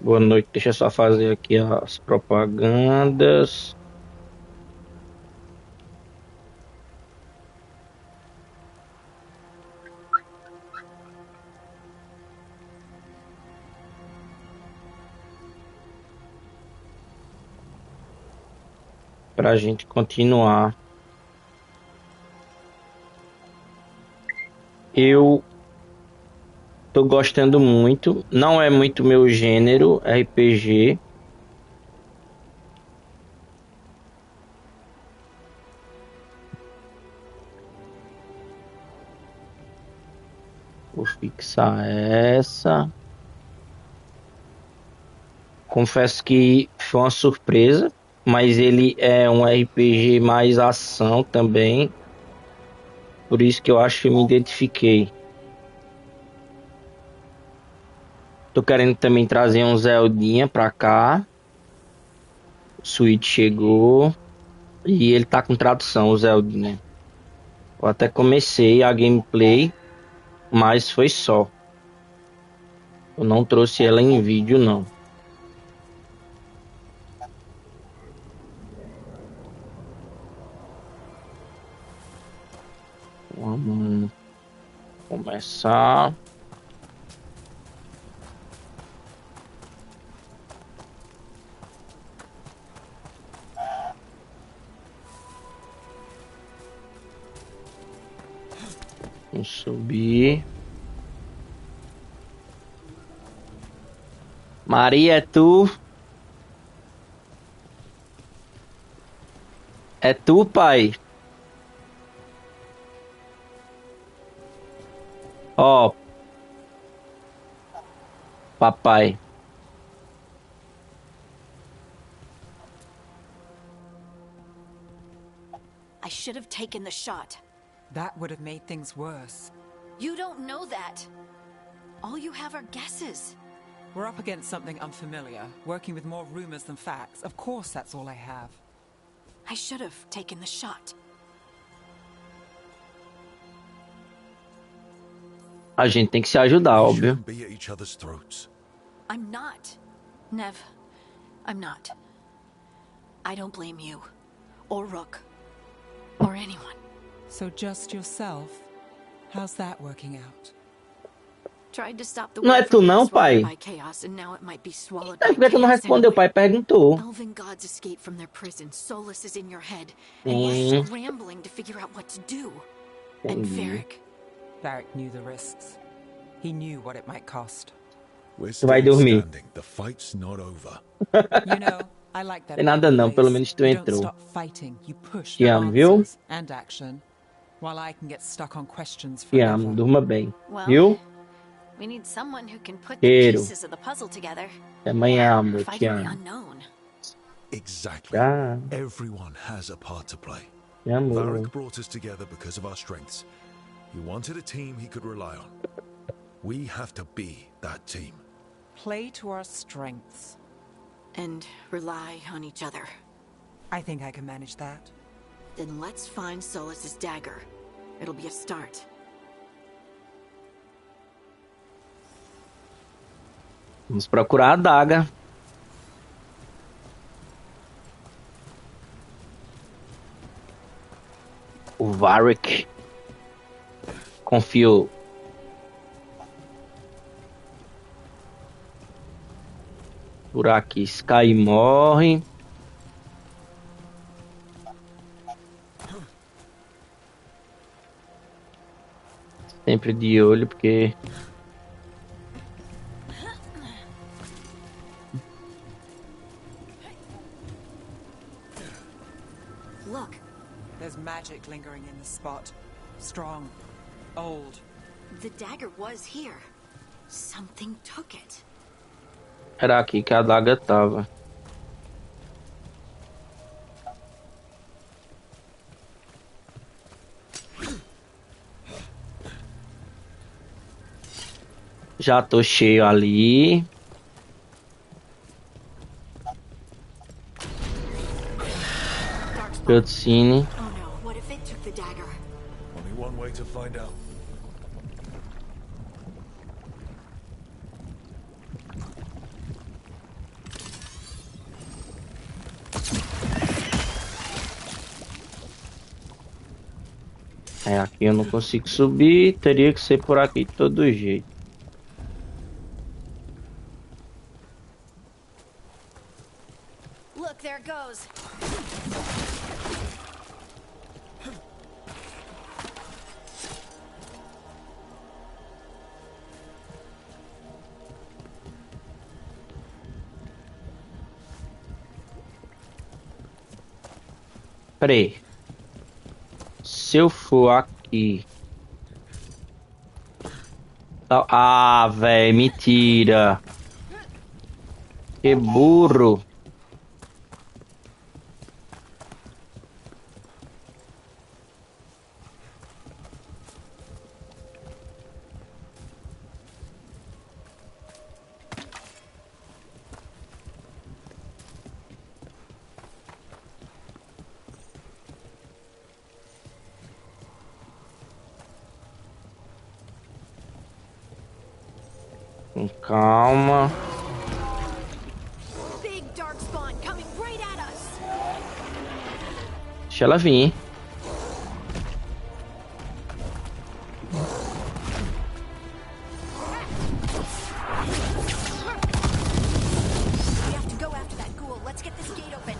Boa noite, deixa eu só fazer aqui as propagandas para a gente continuar. Eu tô gostando muito, não é muito meu gênero, RPG. Vou fixar essa. Confesso que foi uma surpresa, mas ele é um RPG mais ação também, por isso que eu acho que eu me identifiquei. Tô querendo também trazer um Zeldinha pra cá. O Switch chegou e ele tá com tradução, o Zeldinha. Eu até comecei a gameplay, mas foi só. Eu não trouxe ela em vídeo, não. Vamos começar. Vamos subir. Maria, é tu? É tu, pai? Ó, papai. I should have taken the shot. That would have made things worse. You don't know that. All you have are guesses. We're up against something unfamiliar, working with more rumors than facts. Of course that's all I have. I should have taken the shot. A gente tem que se ajudar, We óbvio. shouldn't be at each other's throats. I'm not. Nev, I'm not. I don't blame you. Or Rook. Or anyone. So just yourself? How's that working out? Tried to stop the Não é world tu from being não, swallowed pai? by chaos, and now it might be swallowed É by porque tu não chaos respondeu, o anyway. pai perguntou. Elven gods escape from their prison. Solace is in your head. And we're scrambling to figure out what to do. And Varric. Varric knew the risks. He knew what it might cost. We're Tu vai still dormir. standing. The fight's not over. You know, I like that. Tem nada não, pelo menos tu You don't entrou. stop fighting. You push Te for amo, viu? answers and action, while I can get stuck on questions Te forever. amo, durma bem. Well, Viu? we need someone who can put the Cheiro. pieces of the puzzle together. Até amanhã, amor. Te Fighting the amo. unknown. Exactly. Tchau. Everyone has a part to play. Te amo. Varric brought us together because of our strengths. He wanted a team he could rely on. We have to be that team. Play to our strengths. And rely on each other. I think I can manage that. Then let's find Solace's dagger. It'll be a start. Vamos procurar a adaga. O Varric. Confio. Por aqui, Sky morre. Sempre de olho, porque Look, There's magic lingering in the spot. Strong. Old. the dagger was here. Something took it. era aqui que a adaga tava. Já tô cheio ali. Cutscene. Oh no, what if it took the dagger? Only one way to find out. É, aqui eu não consigo subir, teria que ser por aqui de todo jeito. Look, there it goes. Peraí. Se eu for aqui... Ah, velho, mentira. Que burro. Com calma. Big dark spawn coming right at us. Deixa ela vir. We have to go after that ghoul. Let's get this gate open.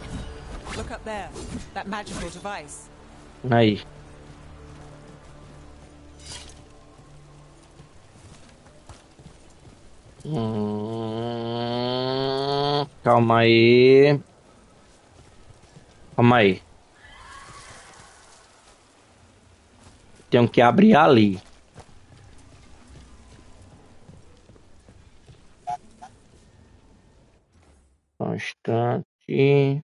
Look up there. That magical device. Aí. Calma aí. Calma aí. Tenho que abrir ali. Constante.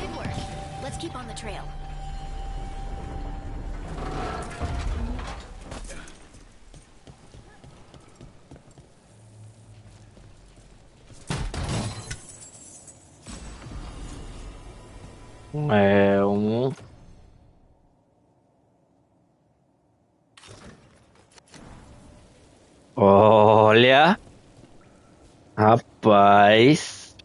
Good work. Let's keep on the trail. É um. Olha. Rapaz.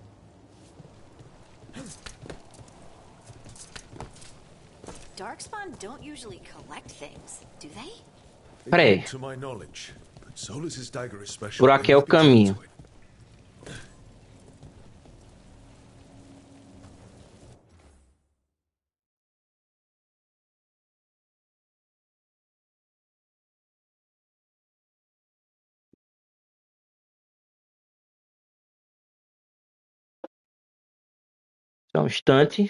Dark Darkspawn don't usually collect things, do they? Peraí. To my knowledge, but Solus's dagger is special. Por aqui é o caminho. Só um instante.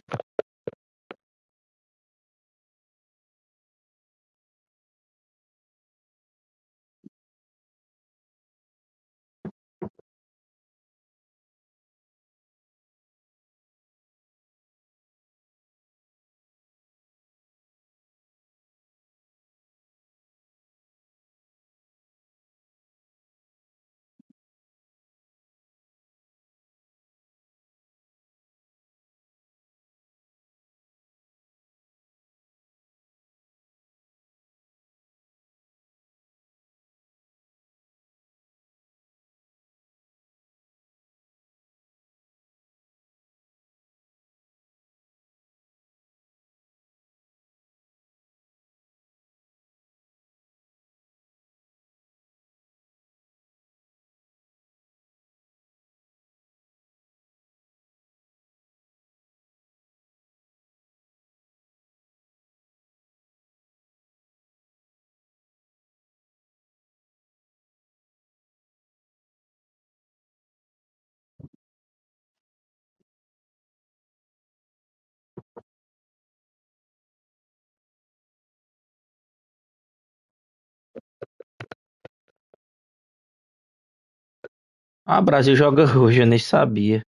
Ah, Brasil joga hoje, eu nem sabia.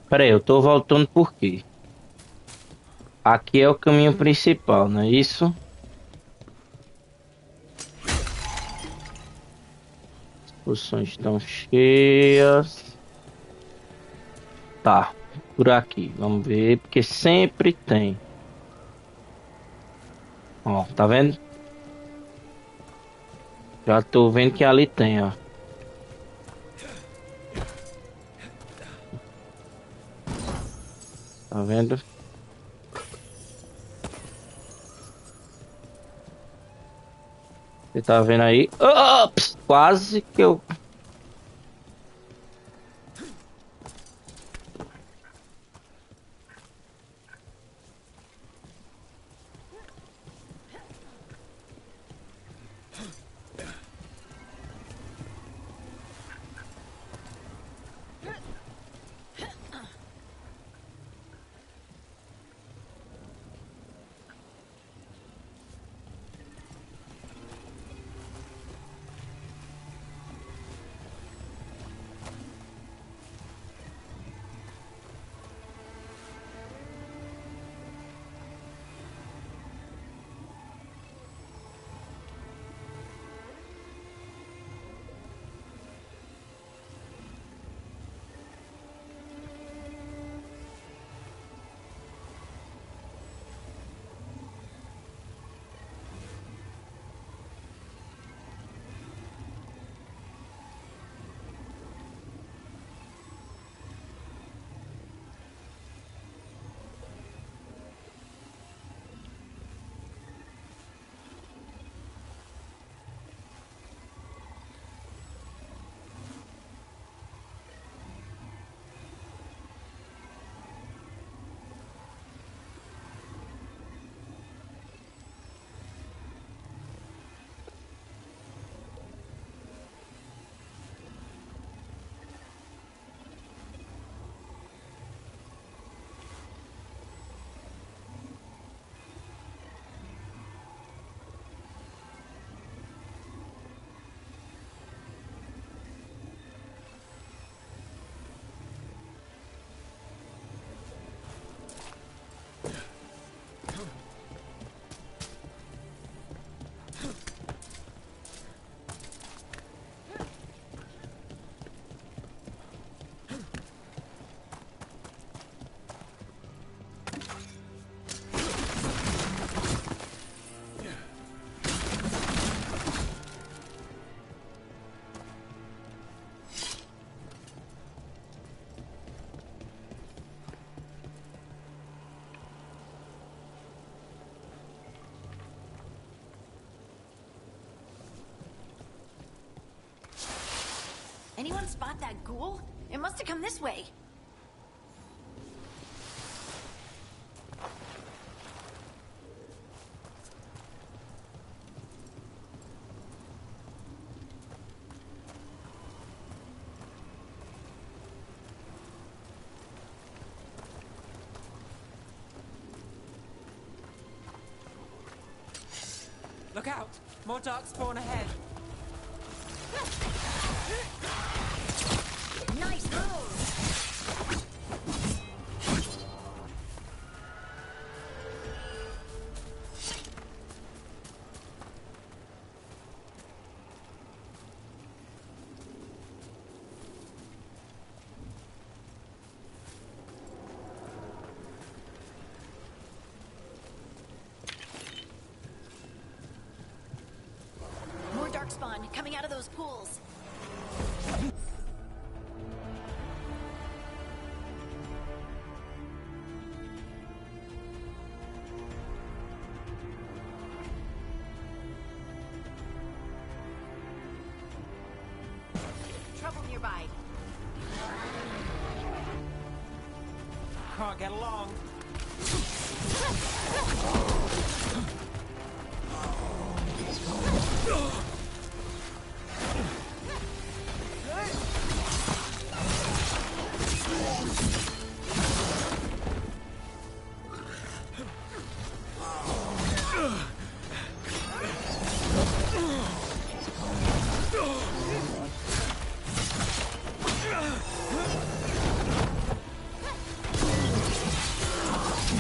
Peraí, eu tô voltando por quê? Aqui é o caminho principal, não é isso? As posições estão cheias. Tá, por aqui. Vamos ver, porque sempre tem. Ó, tá vendo? Já tô vendo que ali tem, ó. Tá vendo? Você tá vendo aí? Ops! Quase que eu... Anyone spot that ghoul? It must have come this way. Look out! More dark spawn ahead. Nice move! More darkspawn coming out of those pools. Trouble nearby. Can't get along.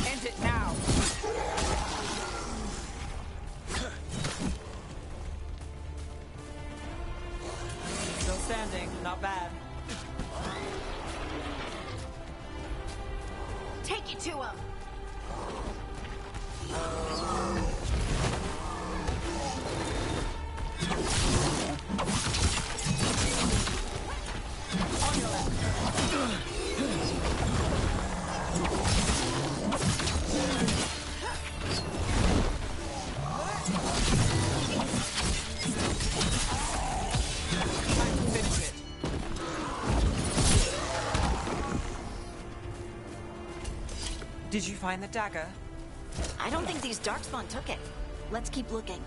End it now. Still standing, not bad. Take it to him! On your left. Time to finish it. Did you find the dagger? I don't think these darkspawn took it. Let's keep looking.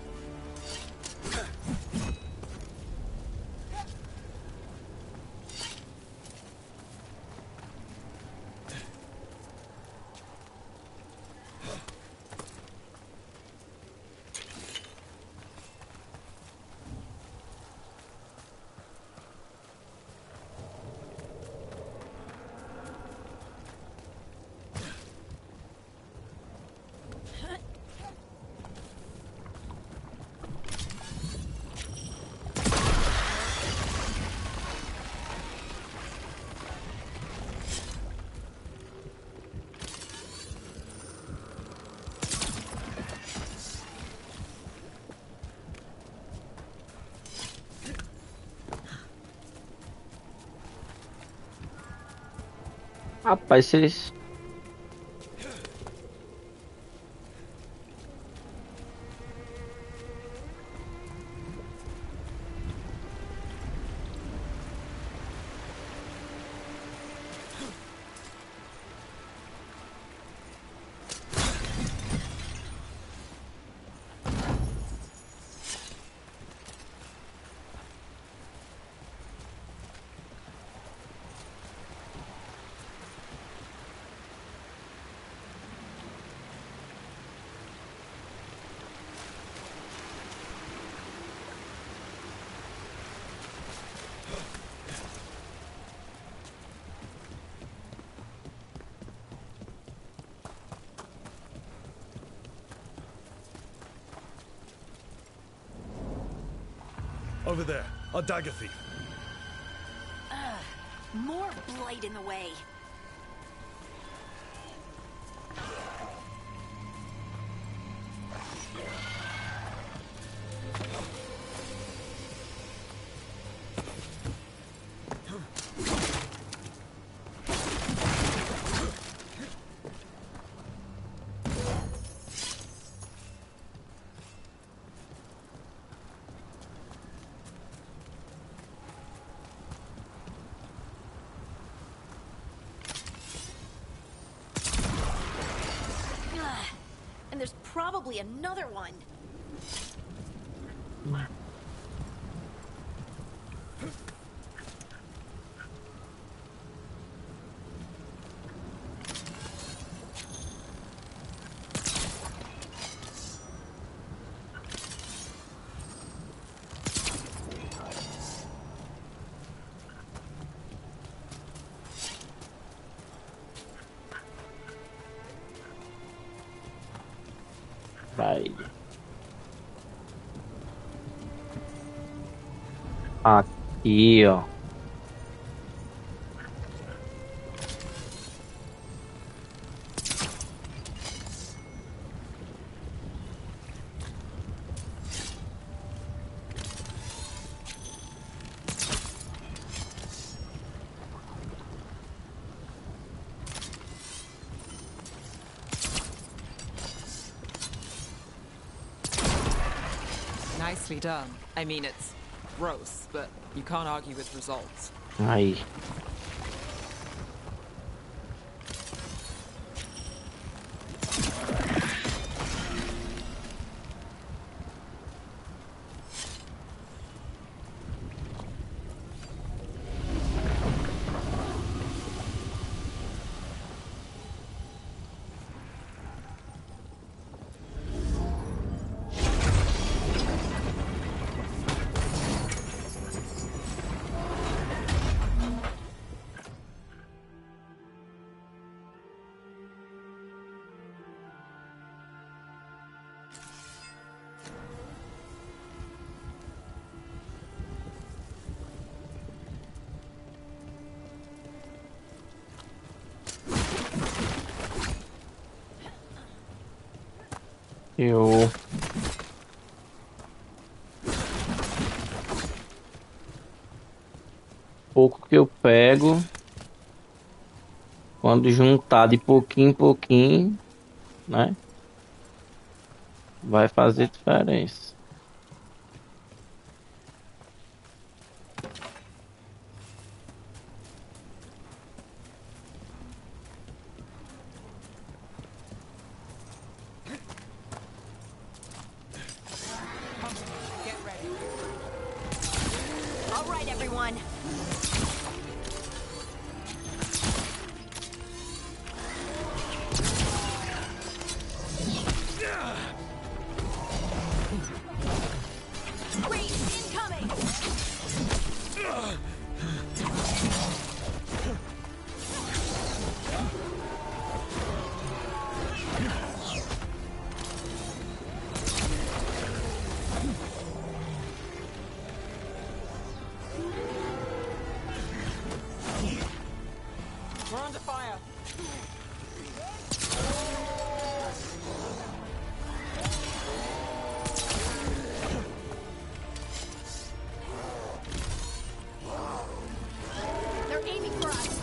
Rapaz, se eles... Over there, our dagger thief. More blight in the way. probably another one. Vai. Aqui, ó. Nicely done. I mean, it's gross, but you can't argue with results. Aí. Eu pouco que eu pego, quando juntar de pouquinho em pouquinho, né? Vai fazer diferença. Get ready. All right, everyone. Wait, incoming! We're under fire. They're aiming for us.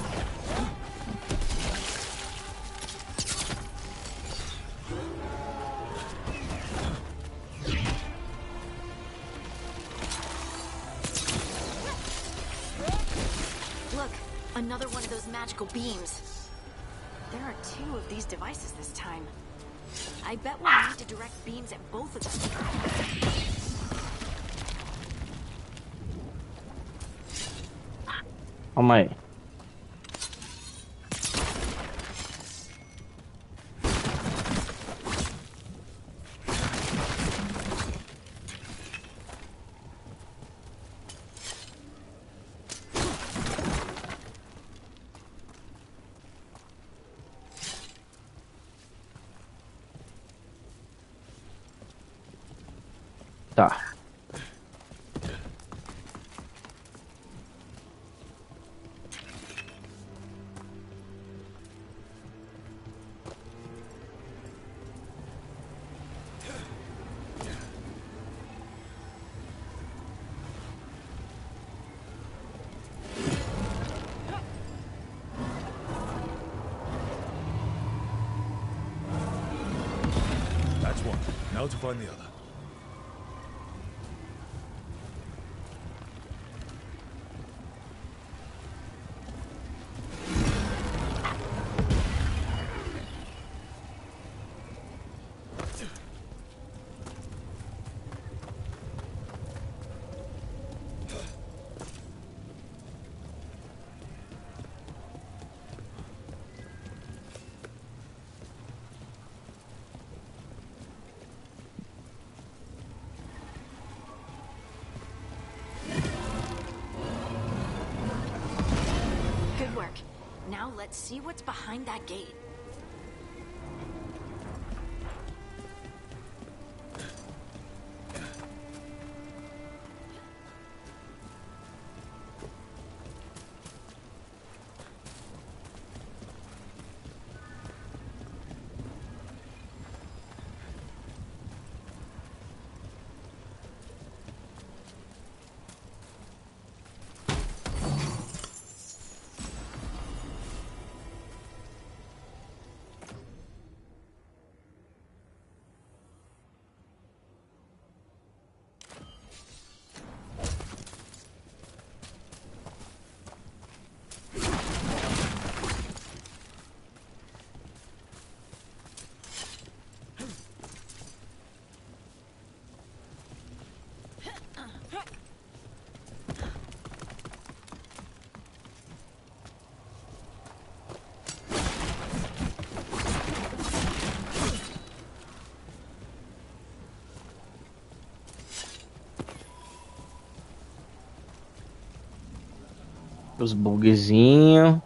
Look, another one of those magical beams. There are 2 of these devices this time. I bet we'll need to direct beams at both of them. Calma aí. Tá. That's one. Now to find the other. Now let's see what's behind that gate. Os bugzinhos.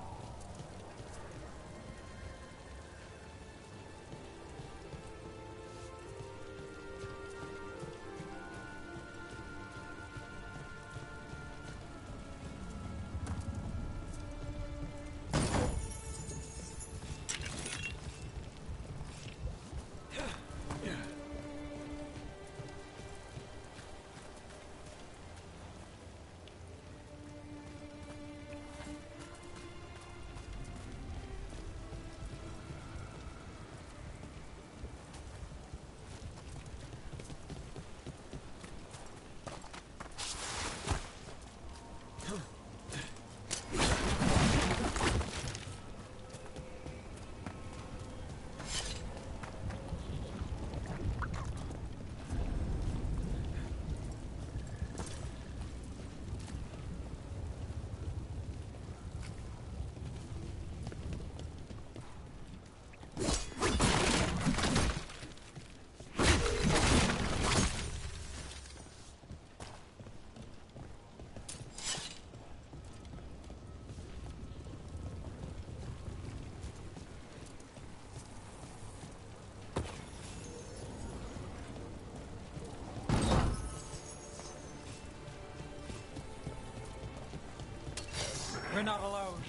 We're not alone.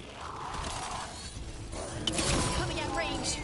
Coming at range.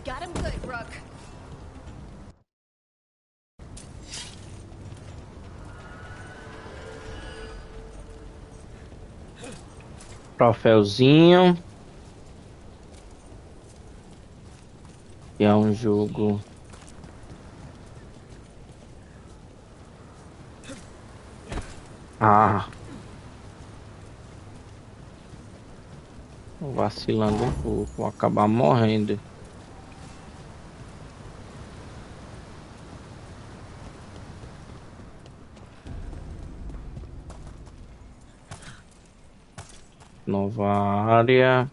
Got him good, Rook. Troféuzinho. E é um jogo. Ah. Vacilando um pouco. Vou acabar morrendo. nova área.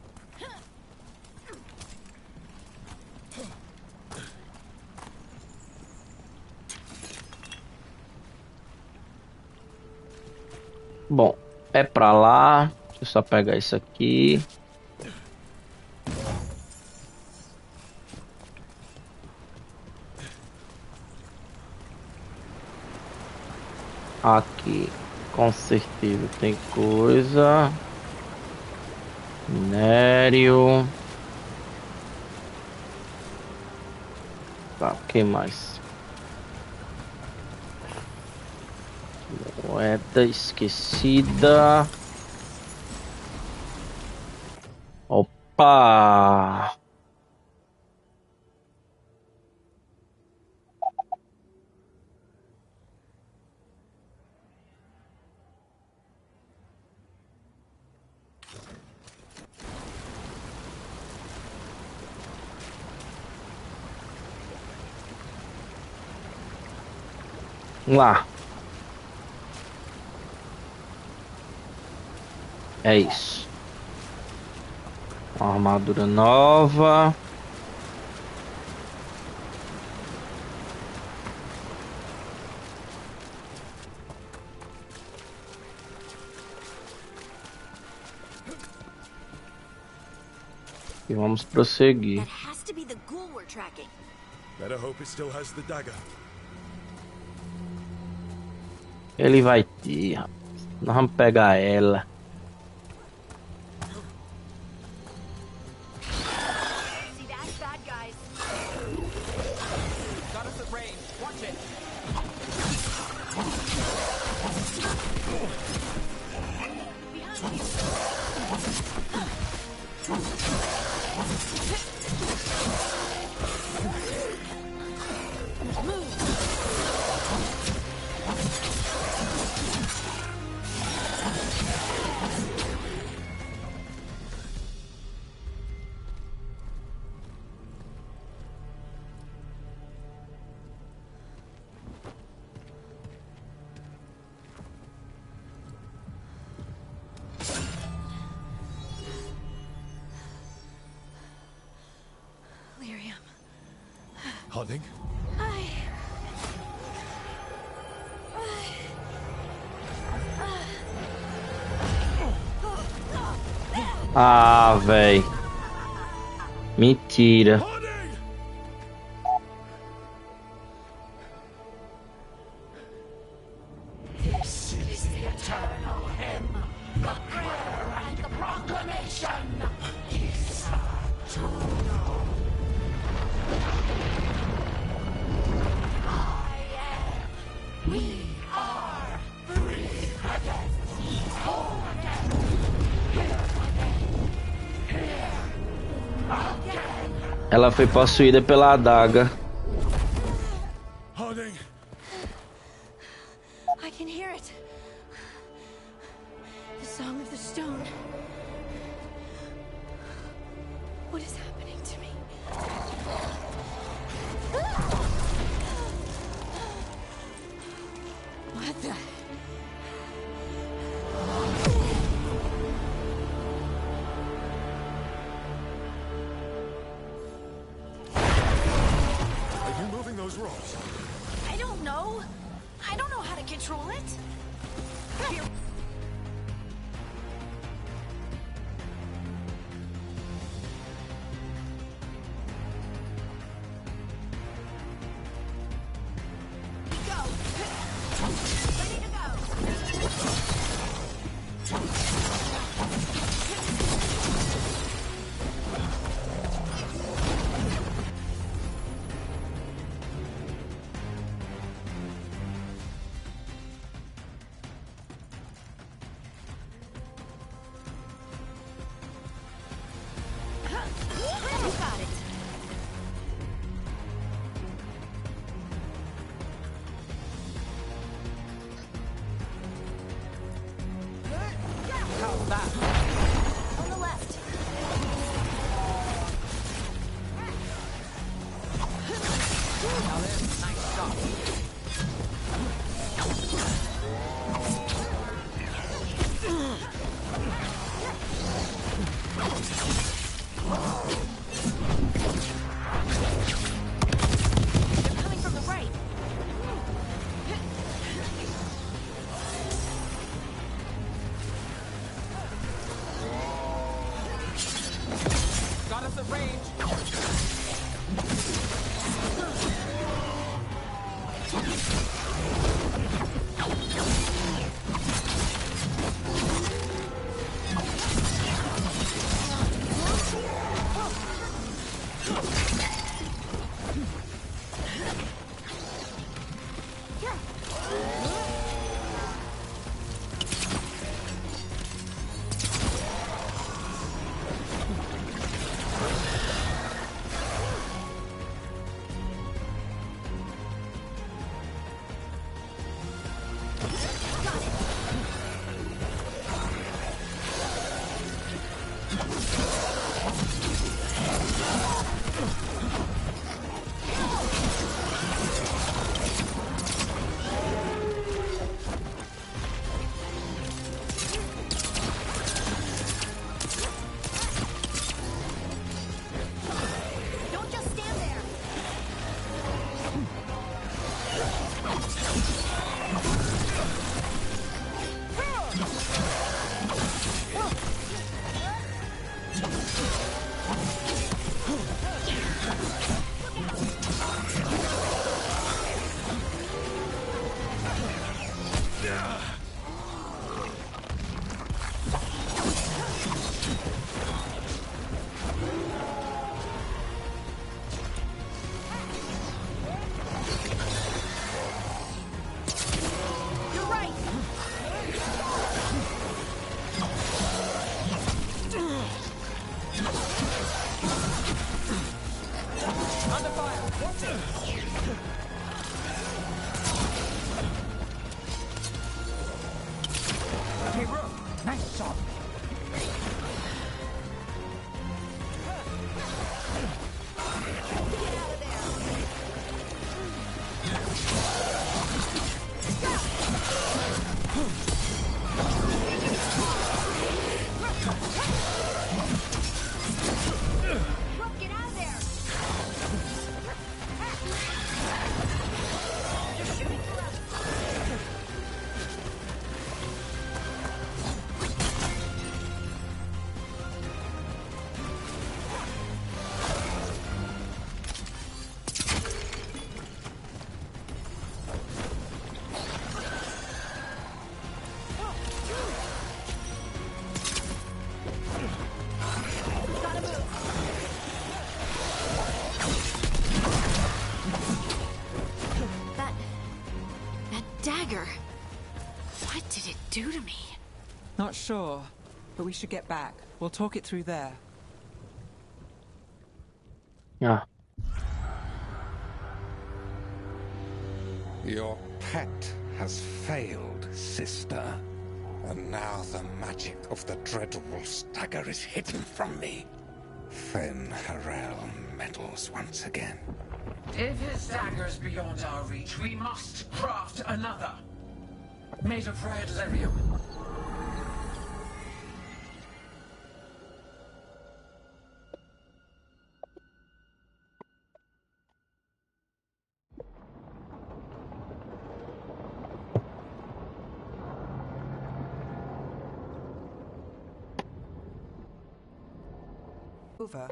Bom, é pra lá. Deixa eu só pegar isso aqui. Aqui, com certeza tem coisa. Minério. Tá, o que mais? Moeda esquecida. Opa! Vamos lá. É isso. Uma armadura nova. E vamos prosseguir. That has to be the ghoul we're tracking. Better hope it still has the dagger. Ele vai ter, rapaz. Nós vamos pegar ela. See that, bad guys? Got us at range. Watch it. Lyrium. Hunting? Ah, véi. Mentira. Hunting! Ela foi possuída pela adaga. Hunting! I can hear it. The song of the stone. What is happening to me? What the? Are you moving those rocks? I don't know. I don't know how to control it. Here. We go. Ready to go. You got it. How's that? On the left. Now then, nice shot. us at range. Dagger. What did it do to me? Not sure, but we should get back. We'll talk it through there. Yeah. Your pet has failed, sister. And now the magic of the dreadful stagger is hidden from me. Fen Harel meddles once again. If his dagger's beyond our reach, we must craft another. Made of red lyrium. Over.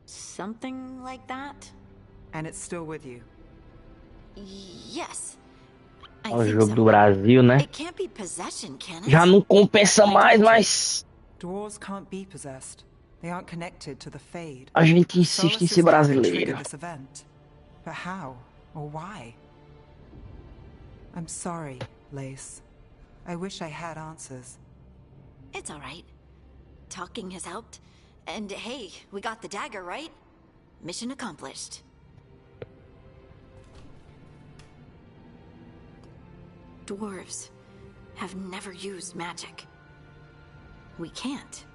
Something like that? And it's still with you. Yes. I O think jogo so. do Brasil, né? It can't be possession, can it? Já não compensa mais, mas Dwarves can't be possessed. They aren't connected to the Fade. a gente insiste em ser brasileiro. This event. But how? Or why? I'm sorry, Lace. I wish I had answers. It's all right. Talking has helped. And hey, we got the dagger, right? Mission accomplished. Dwarves have never used magic. We can't.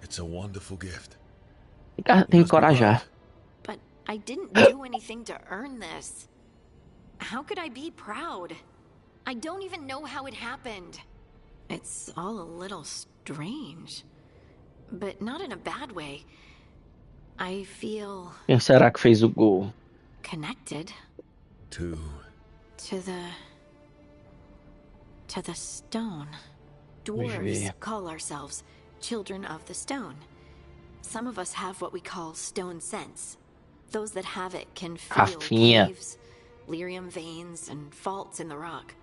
It's a wonderful gift. Tem que encorajar. But I didn't do anything to earn this. How could I be proud? I don't even know how it happened. It's all a little strange. But not in a bad way. I feel Quem será que fez o gol? connected Two. to the stone. Vamos Dwarves ver. call ourselves children of the stone. Some of us have what we call stone sense. Those that have it can feel Rafinha. caves, lyrium veins, and faults in the rock.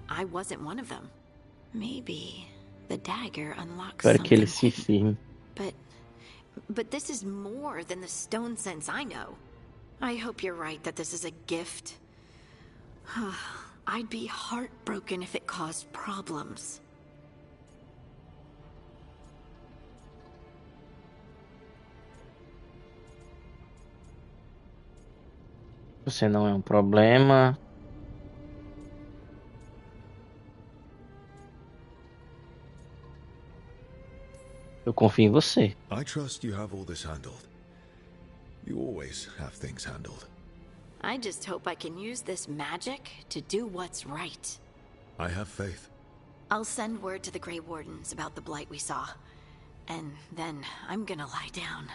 I wasn't one of them. Maybe the dagger unlocks Espero que ele something se hidden. firme. But this is more than the stone sense I know. I hope you're right that this is a gift. I'd be heartbroken if it caused problems. Você não é um problema. Eu confio em você. I trust you have all this handled. You always have things handled. I just hope I can use this magic to do what's right. I have faith. I'll send word to the Grey Wardens about the blight we saw. And then I'm gonna lie down.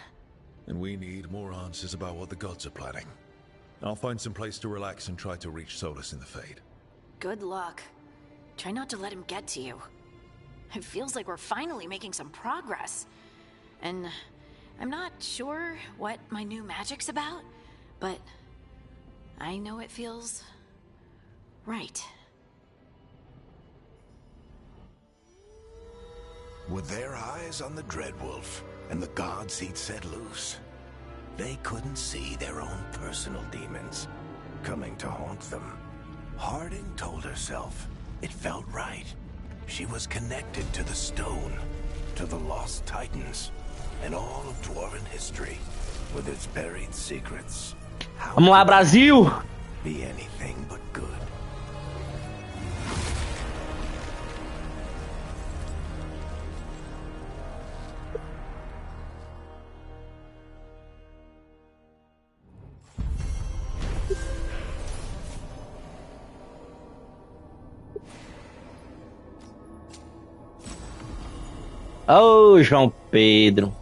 And we need more answers about what the gods are planning. I'll find some place to relax and try to reach Solus in the Fade. Good luck. Try not to let him get to you. It feels like we're finally making some progress. And I'm not sure what my new magic's about, but I know it feels right. With their eyes on the Dreadwolf and the gods he'd set loose, they couldn't see their own personal demons coming to haunt them. Harding told herself it felt right. She was connected to the stone, to the lost titans, and all of dwarven history, with its buried secrets. How Vamos lá, could Brasil! that be anything but good? Ô, João Pedro.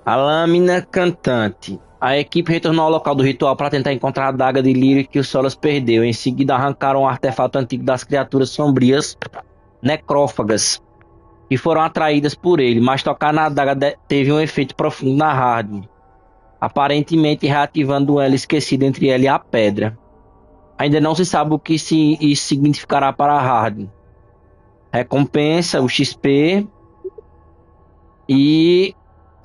A lâmina cantante. A equipe retornou ao local do ritual para tentar encontrar a adaga de lírio que o Solas perdeu. Em seguida, arrancaram um artefato antigo das criaturas sombrias necrófagas que foram atraídas por ele, mas tocar na adaga teve um efeito profundo na Harding, aparentemente reativando ela esquecida entre ela e a pedra. Ainda não se sabe o que isso significará para a Harding. Recompensa, o XP e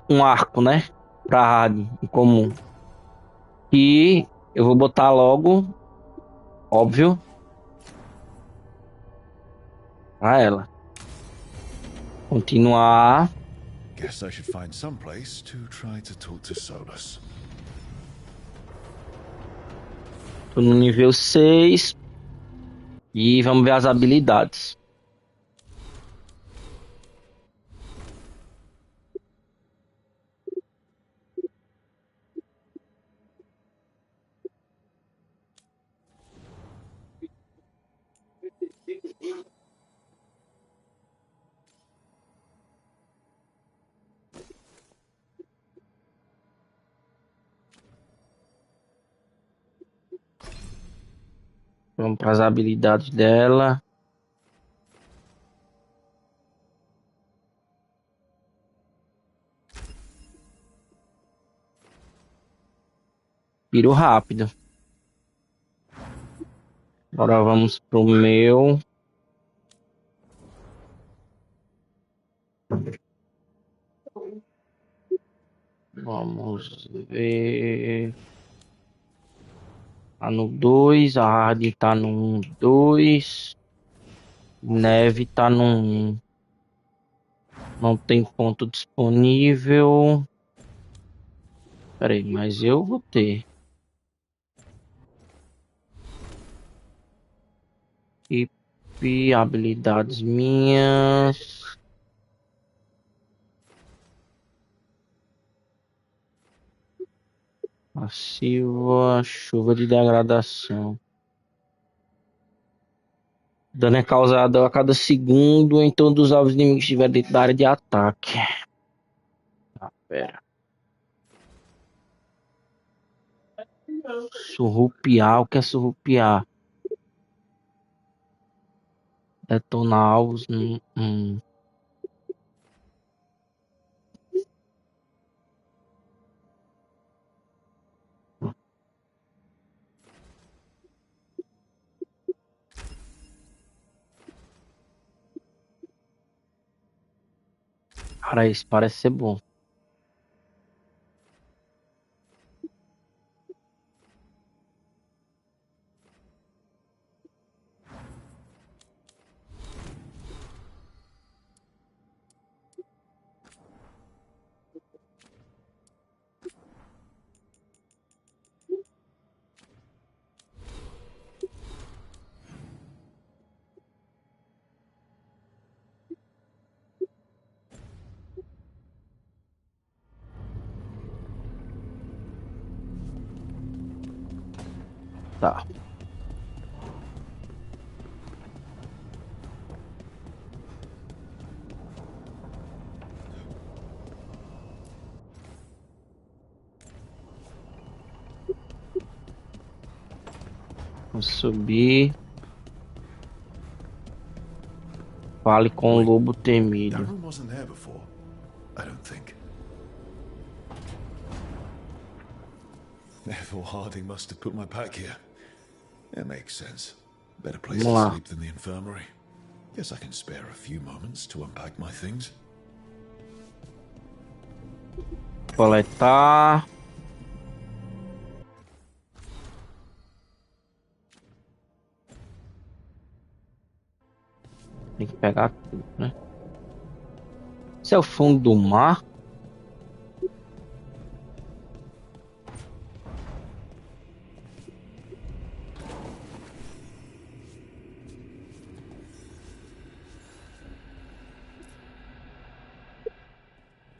um arco, né? Pra Harding em comum. E eu vou botar logo, óbvio, pra ela. Continuar. Guess I should find some place to try to talk to Solus. Tô no nível 6. E vamos ver as habilidades. Vamos para as habilidades dela. Tiro rápido. Agora vamos pro meu. Vamos ver. Tá no 2, a Hard tá no 2, Neve tá no 1. Não tem ponto disponível. Pera aí, mas eu vou ter. E habilidades minhas. Passiva, chuva de degradação. Dano é causado a cada segundo em todos os alvos inimigos que estiverem dentro da área de ataque. Ah, pera. Surrupiar, o que é surrupiar? Detonar alvos. Cara, isso parece ser bom. Tá. Vou subir. Fale com o lobo temido. That room wasn't there before, I don't think. Therefore, Harding must have put my pack here. It makes sense. Better place to sleep than the infirmary. Guess I can spare a few moments to unpack my things. Coletar. Tem que pegar tudo, né? Esse é o fundo do mar.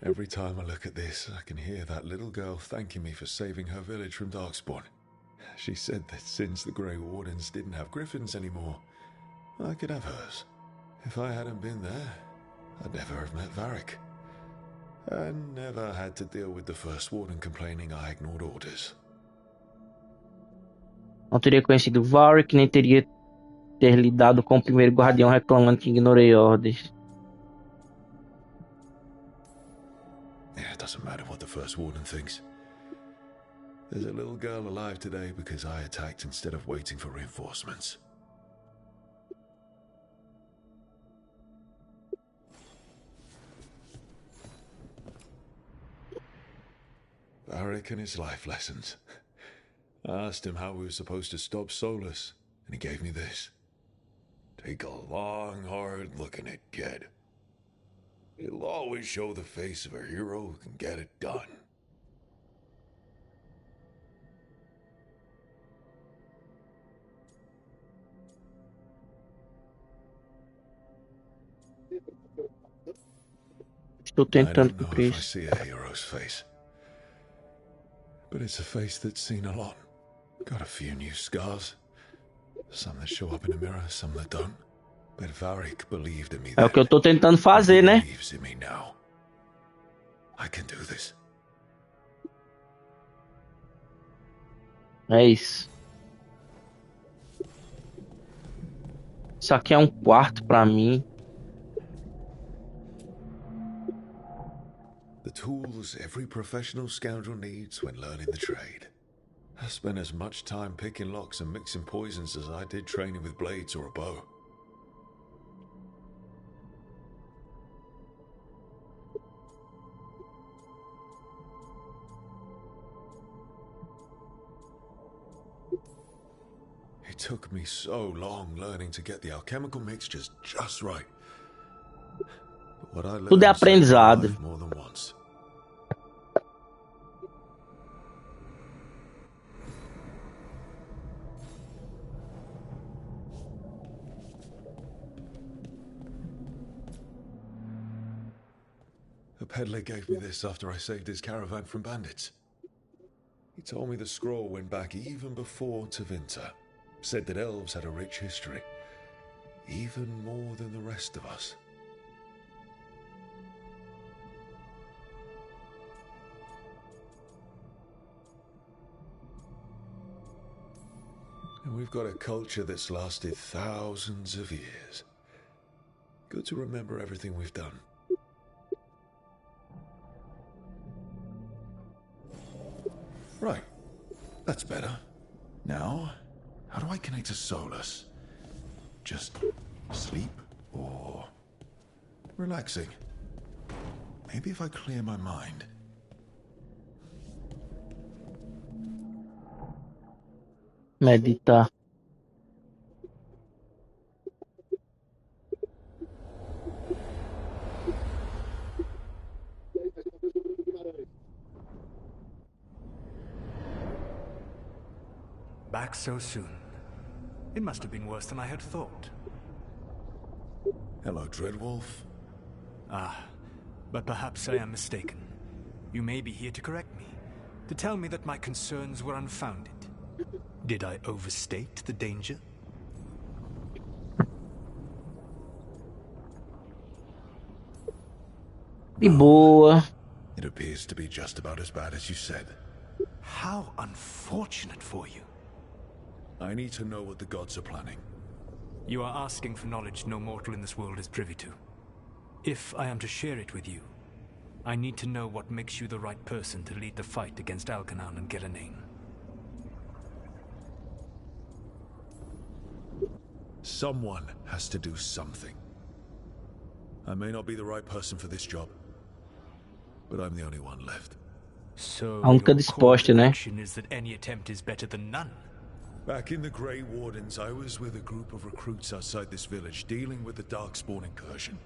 Every time I look at this, I can hear that little girl thanking me for saving her village from Darkspawn. She said that since the Grey Wardens didn't have griffins anymore, I could have hers. If I hadn't been there, I'd never have met Varric. And never had to deal with the first warden complaining I ignored orders. Não teria conhecido Varric, nem teria ter lidado com o primeiro guardião reclamando que ignorei ordens. Yeah, it doesn't matter what the first warden thinks. There's a little girl alive today because I attacked instead of waiting for reinforcements. Varric and his life lessons. I asked him how we were supposed to stop Solus, and he gave me this. Take a long, hard look at it, kid. It'll always show the face of a hero who can get it done. Estou tentando I don't know cumprir if I isso. see a hero's face, but it's a face that's seen a lot. Got a few new scars. Some that show up in a mirror, some that don't. But Varric believed in me É o then. que eu tô tentando fazer, né? He believes in me now. I can do this. É isso. Isso aqui é um quarto pra mim. The tools every professional scoundrel needs when learning the trade. I spent as much time picking locks and mixing poisons as I did training with blades or a bow. It took me so long learning to get the alchemical mixtures just right. But what I learned Tudo é saved my aprendizado. life more than once. A peddler gave me this after I saved his caravan from bandits. He told me the scroll went back even before Tevinter. Said that elves had a rich history, even more than the rest of us. And we've got a culture that's lasted thousands of years. Good to remember everything we've done. Right. That's better. Now, how do I connect to Solus? Just sleep or relaxing? Maybe if I clear my mind. Meditar. Back so soon. It must have been worse than I had thought. Hello, Dreadwolf. Ah, but perhaps I am mistaken. You may be here to correct me, to tell me that my concerns were unfounded. Did I overstate the danger? De boa. It appears to be just about as bad as you said. How unfortunate for you. I need to know what the gods are planning. You are asking for knowledge no mortal in this world is privy to. If I am to share it with you, I need to know what makes you the right person to lead the fight against Algernon and Gillenane. Someone has to do something. I may not be the right person for this job, but I'm the only one left. So A única your disposta, né? conviction is that any attempt is better than none. Back in the Grey Wardens, I was with a group of recruits outside this village dealing with the Darkspawn incursion.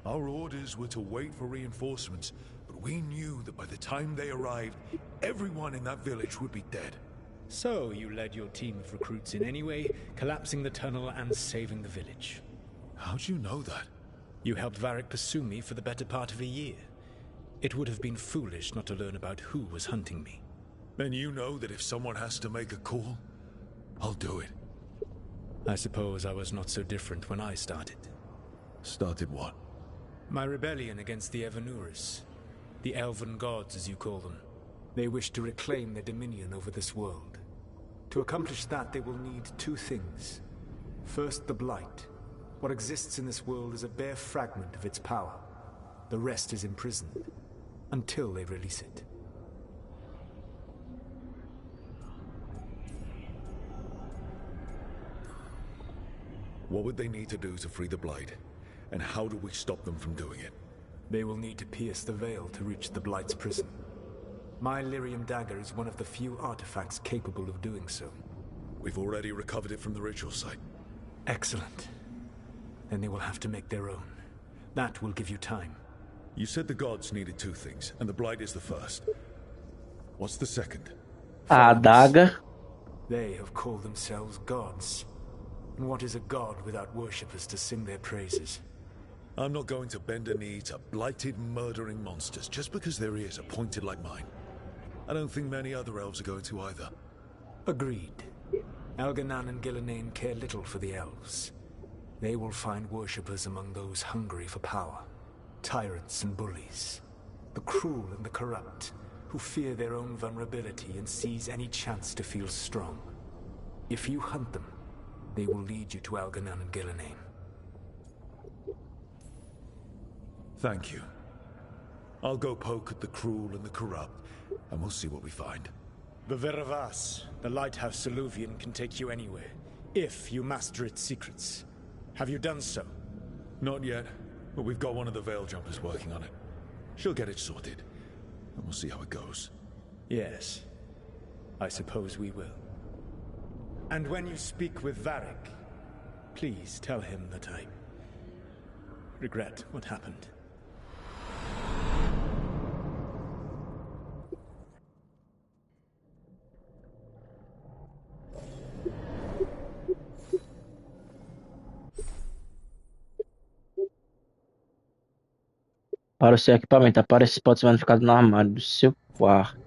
Our orders were to wait for reinforcements, but we knew that by the time they arrived, everyone in that village would be dead. So you led your team of recruits in any way, collapsing the tunnel and saving the village. How'd you know that? You helped Varric pursue me for the better part of a year. It would have been foolish not to learn about who was hunting me. Then you know that if someone has to make a call, I'll do it. I suppose I was not so different when I started. Started what? My rebellion against the Evanuris. The Elven Gods, as you call them. They wish to reclaim their dominion over this world. To accomplish that, they will need two things. First, the Blight. What exists in this world is a bare fragment of its power. The rest is imprisoned, until they release it. What would they need to do to free the Blight? And how do we stop them from doing it? They will need to pierce the veil to reach the Blight's prison. My Lyrium dagger is one of the few artifacts capable of doing so. We've already recovered it from the ritual site. Excellent. Then they will have to make their own. That will give you time. You said the gods needed two things, and the Blight is the first. What's the second? A adaga. They have called themselves gods. And what is a god without worshippers to sing their praises? I'm not going to bend a knee to blighted, murdering monsters just because their ears are pointed like mine. I don't think many other elves are going to either. Agreed. Algernon and Gillenane care little for the elves. They will find worshippers among those hungry for power. Tyrants and bullies. The cruel and the corrupt, who fear their own vulnerability and seize any chance to feel strong. If you hunt them, they will lead you to Algernon and Gillenane. Thank you. I'll go poke at the cruel and the corrupt, and we'll see what we find. The Veravas, the lighthouse Soluvian, can take you anywhere, if you master its secrets. Have you done so? Not yet, but we've got one of the Veil Jumpers working on it. She'll get it sorted, and we'll see how it goes. Yes, I suppose we will. And when you speak with Varric, please tell him that I regret what happened. Para o seu equipamento. Aparece pode ser modificado no armário do seu quarto.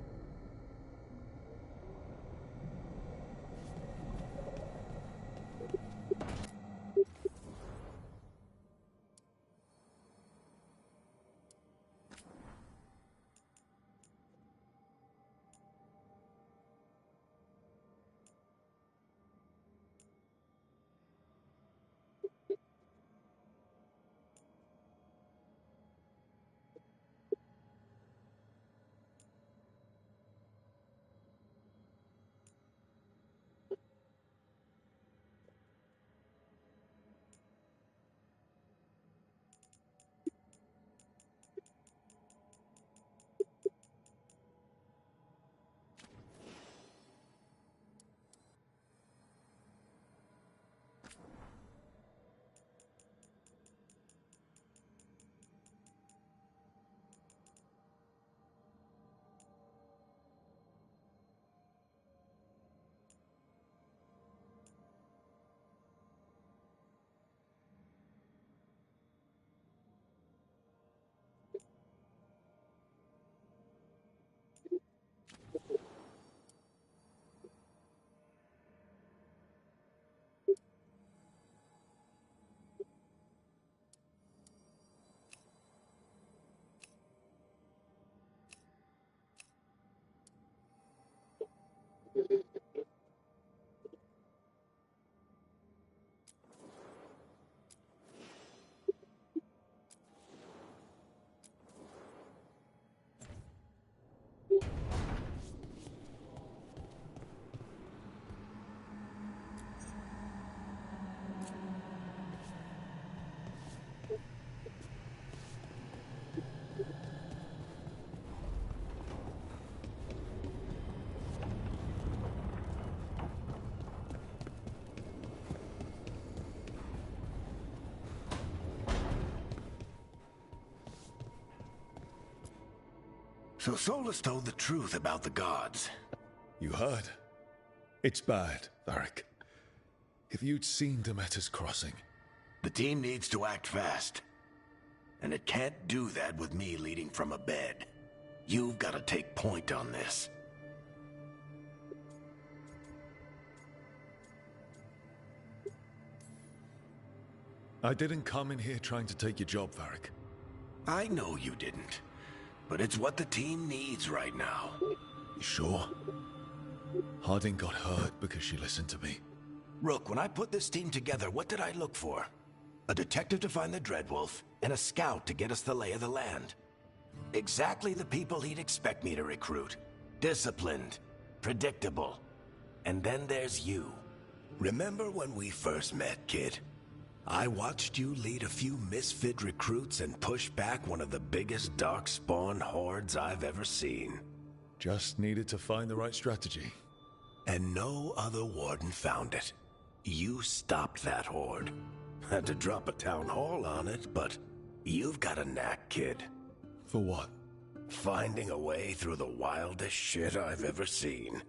So Solus told the truth about the gods. You heard? It's bad, Varric. If you'd seen Demeter's crossing... The team needs to act fast. And it can't do that with me leading from a bed. You've got to take point on this. I didn't come in here trying to take your job, Varric. I know you didn't. But it's what the team needs right now. You sure? Harding got hurt because she listened to me. Rook, when I put this team together, what did I look for? A detective to find the Dreadwolf, and a scout to get us the lay of the land. Exactly the people he'd expect me to recruit. Disciplined, predictable. And then there's you. Remember when we first met, kid? I watched you lead a few misfit recruits and push back one of the biggest darkspawn hordes I've ever seen. Just needed to find the right strategy. And no other warden found it. You stopped that horde. Had to drop a town hall on it, but you've got a knack, kid. For what? Finding a way through the wildest shit I've ever seen.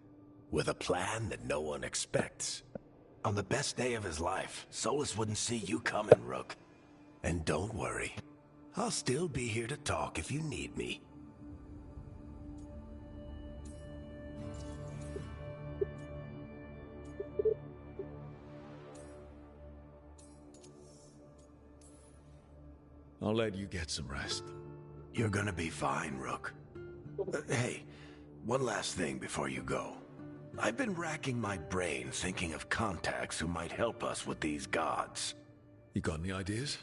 With a plan that no one expects. On the best day of his life, Solus wouldn't see you coming, Rook. And don't worry. I'll still be here to talk if you need me. I'll let you get some rest. You're gonna be fine, Rook. Hey, one last thing before you go. I've been racking my brain thinking of contacts who might help us with these gods. You got any ideas?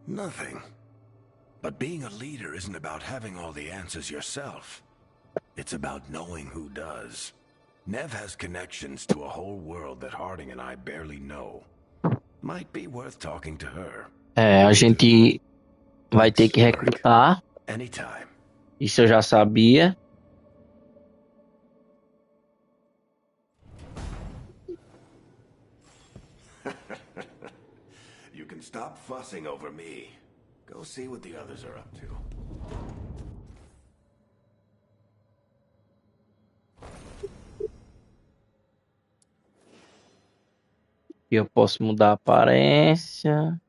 Nothing. But being a leader isn't about having all the answers yourself. It's about knowing who does. Nev has connections to a whole world that Harding and I barely know. Might be worth talking to her. A gente vai ter que recrutar. Anytime. Isso eu já sabia. You can stop fussing over me. Go see what the others are up to. E eu posso mudar a aparência.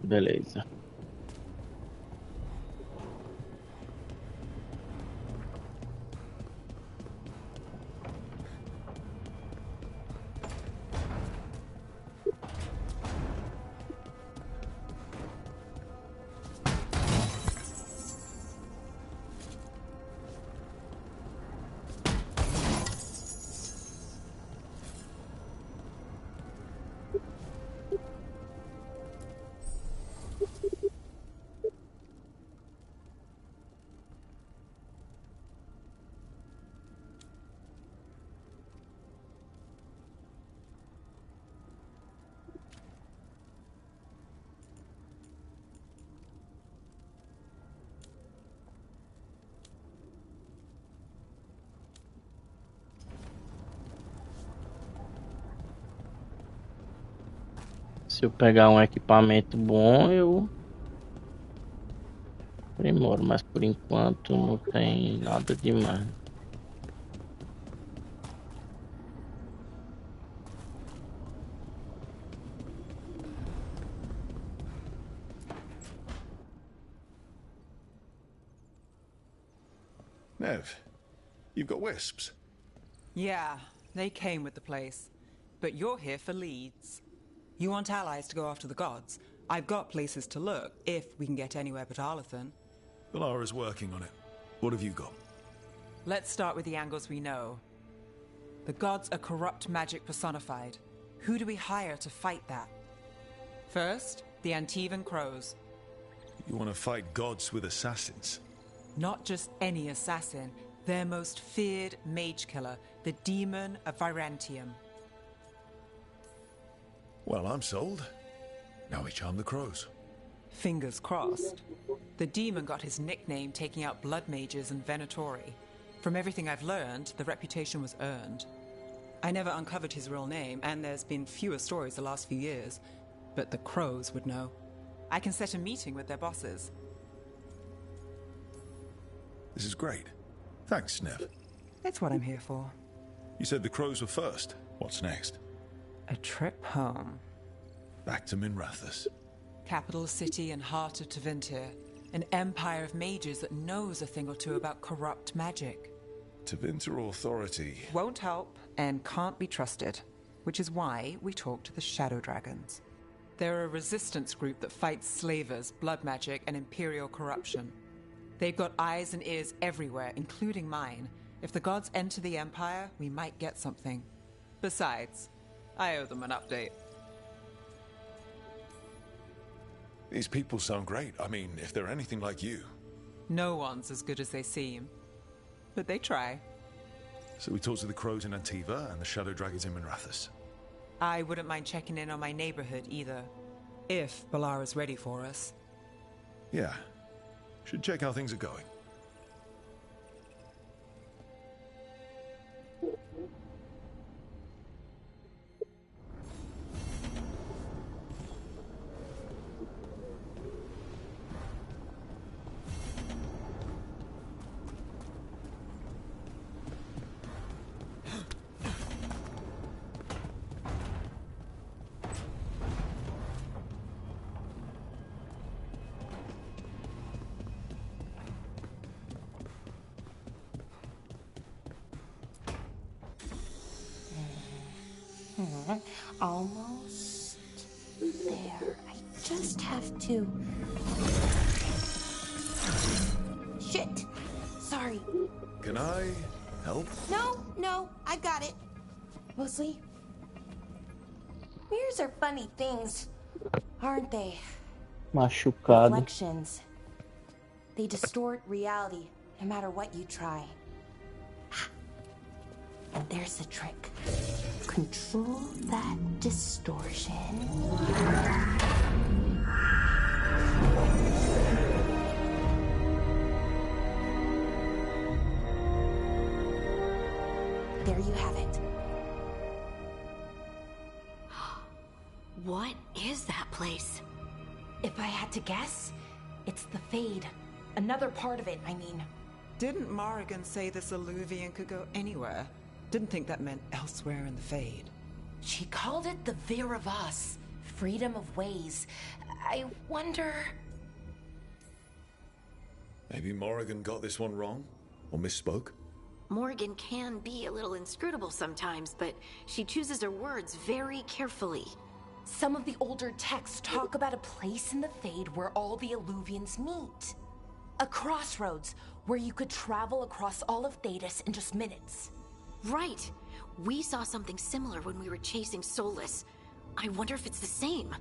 Beleza. Se eu pegar um equipamento bom, eu aprimoro, mas por enquanto não tem nada demais. Nev, you've got wisps. Yeah, they came with the place. But you're here for leads. You want allies to go after the gods? I've got places to look, if we can get anywhere but Arlathan. Valara's working on it. What have you got? Let's start with the angles we know. The gods are corrupt magic personified. Who do we hire to fight that? First, the Antivan Crows. You want to fight gods with assassins? Not just any assassin, their most feared mage killer, the Demon of Virantium. Well, I'm sold. Now we charm the crows. Fingers crossed. The demon got his nickname taking out blood mages and Venatori. From everything I've learned, the reputation was earned. I never uncovered his real name, and there's been fewer stories the last few years. But the crows would know. I can set a meeting with their bosses. This is great. Thanks, Nev. It's what I'm here for. You said the crows were first. What's next? A trip home. Back to Minrathous. Capital city and heart of Tevinter. An empire of mages that knows a thing or two about corrupt magic. Tevinter Authority. Won't help and can't be trusted. Which is why we talk to the Shadow Dragons. They're a resistance group that fights slavers, blood magic, and imperial corruption. They've got eyes and ears everywhere, including mine. If the gods enter the Empire, we might get something. Besides, I owe them an update. These people sound great. I mean, if they're anything like you. No one's as good as they seem. But they try. So we talked to the crows in Antiva and the shadow dragons in Minrathous. I wouldn't mind checking in on my neighborhood either. If Bellara's ready for us. Yeah. Should check how things are going. Almost there. I just have to... Shit! Sorry. Can I help? No, I got it. Mostly. Mirrors are funny things, aren't they? Machucado. Reflections. They distort reality, no matter what you try. And there's the trick. Control that distortion. There you have it. What is that place? If I had to guess, it's the Fade. Another part of it, I mean. Didn't Morrigan say this Alluvian could go anywhere? Didn't think that meant elsewhere in the Fade. She called it the Viravas, freedom of ways. I wonder... Maybe Morrigan got this one wrong? Or misspoke? Morgan can be a little inscrutable sometimes, but she chooses her words very carefully. Some of the older texts talk about a place in the Fade where all the Alluvians meet. A crossroads where you could travel across all of Thedas in just minutes. Right. We saw something similar when we were chasing Solus. I wonder if it's the same.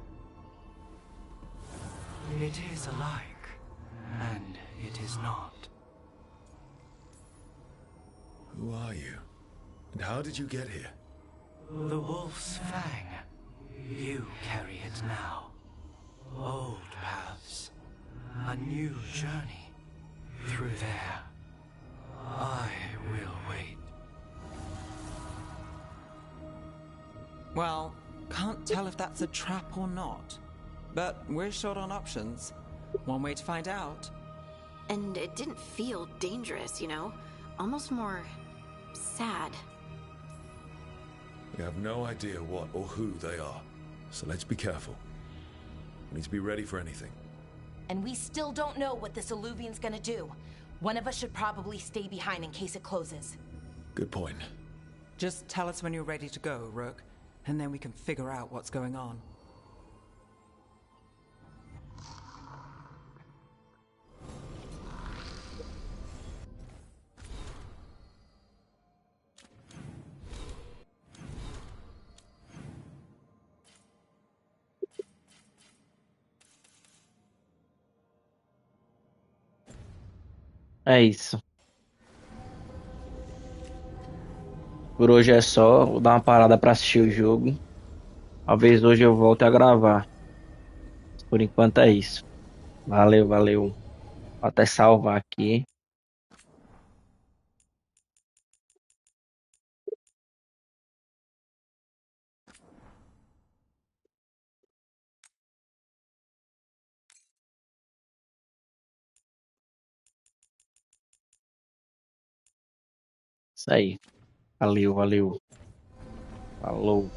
It is alike, and it is not. Who are you? And how did you get here? The Wolf's Fang. You carry it now. Old paths. A new journey. Through there. I will wait. Well, can't tell if that's a trap or not. But we're short on options. One way to find out. And it didn't feel dangerous, you know? Almost more... sad. We have no idea what or who they are. So let's be careful. We need to be ready for anything. And we still don't know what this Alluvian's gonna do. One of us should probably stay behind in case it closes. Good point. Just tell us when you're ready to go, Rook. And then we can figure out what's going on. É isso. Por hoje é só. Vou dar uma parada pra assistir o jogo. Talvez hoje eu volte a gravar. Por enquanto é isso. Valeu. Vou até salvar aqui. aí. Valeu, valeu. Falou.